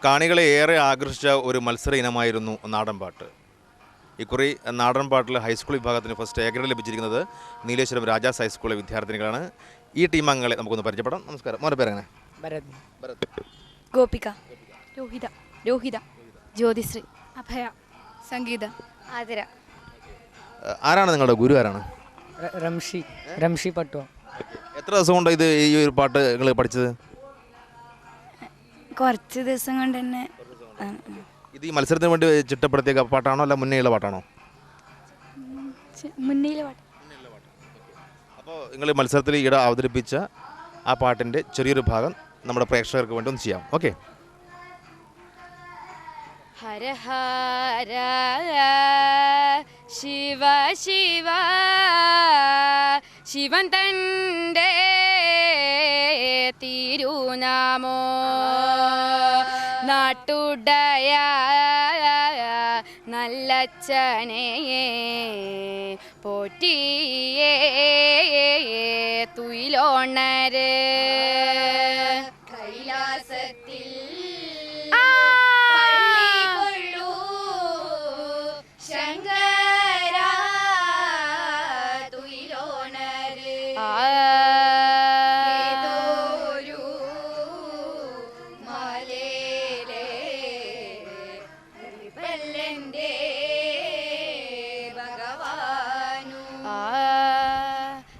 കാണികളെ ഏറെ ആകർഷിച്ച ഒരു മത്സര ഇനമായിരുന്നു നാടൻപാട്ട്. ഇക്കുറി നാടൻപാട്ടിൽ ഹൈസ്കൂൾ വിഭാഗത്തിന് ഫസ്റ്റ് എ ഗ്രേഡ് ലഭിച്ചിരിക്കുന്നത് നീലേശ്വരം രാജാസ് ഹൈസ്കൂളിലെ വിദ്യാർത്ഥിനികളാണ്. ഈ ടീം അംഗങ്ങളെ നമുക്കൊന്ന് പരിചയപ്പെടാം. നമസ്കാരം. മോനെ പേരെങ്ങനെ? ഭരത്, ഗോപിക, രോഹിത, ജ്യോതിശ്രീ, അഭയ, സംഗീത, ആതിര. ആരാണ് നിങ്ങളുടെ ഗുരു? ആരാണ്? രംഷി പട്ടുവ. എത്ര ദിവസം കൊണ്ട് ഈ ഒരു പാട്ട് നിങ്ങൾ പഠിച്ചത്? കുറച്ച് ദിവസം കൊണ്ട് തന്നെ. ഇത് ഈ മത്സരത്തിന് വേണ്ടി ചിട്ടപ്പെടുത്തിയ പാട്ടാണോ അല്ല മുന്നേയുള്ള പാട്ടാണോ? മുന്നേയിലെ പാട്ട്. അപ്പോൾ നിങ്ങൾ മത്സരത്തിൽ ഈയിടെ അവതരിപ്പിച്ച ആ പാട്ടിൻ്റെ ചെറിയൊരു ഭാഗം നമ്മുടെ പ്രേക്ഷകർക്ക് വേണ്ടി ഒന്ന് ചെയ്യാം. ഓക്കെ. ഹര ഹര ശിവ ശിവ ശിവൻ തൻ്റെ തിരുനാമോ നാട്ടുടയ നല്ലച്ഛനെ പോറ്റിയേ തുയിലോണര് കൈലാസത്തിൽ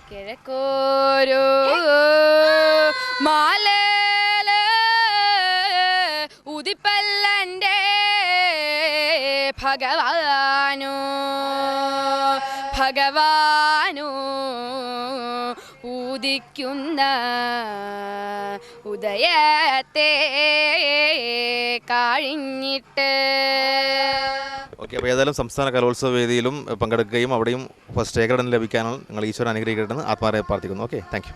കിഴക്കോരോ മാലേല് ഉദിപ്പല്ലൻ്റെ ഭഗവാനു ഉദിക്കുന്ന ഉദയത്തെ കഴിഞ്ഞിട്ട്. ഓക്കെ. അപ്പോൾ ഏതായാലും സംസ്ഥാന കലോത്സവ വേദിയിലും പങ്കെടുക്കുകയും അവിടെയും ഫസ്റ്റ് എ ഗ്രേഡ് ലഭിക്കാനാണ് നിങ്ങൾ ഈശ്വരൻ അനുഗ്രഹിക്കട്ടെന്ന് ആത്മാരെ പ്രാർത്ഥിക്കുന്നു. Okay, thank you.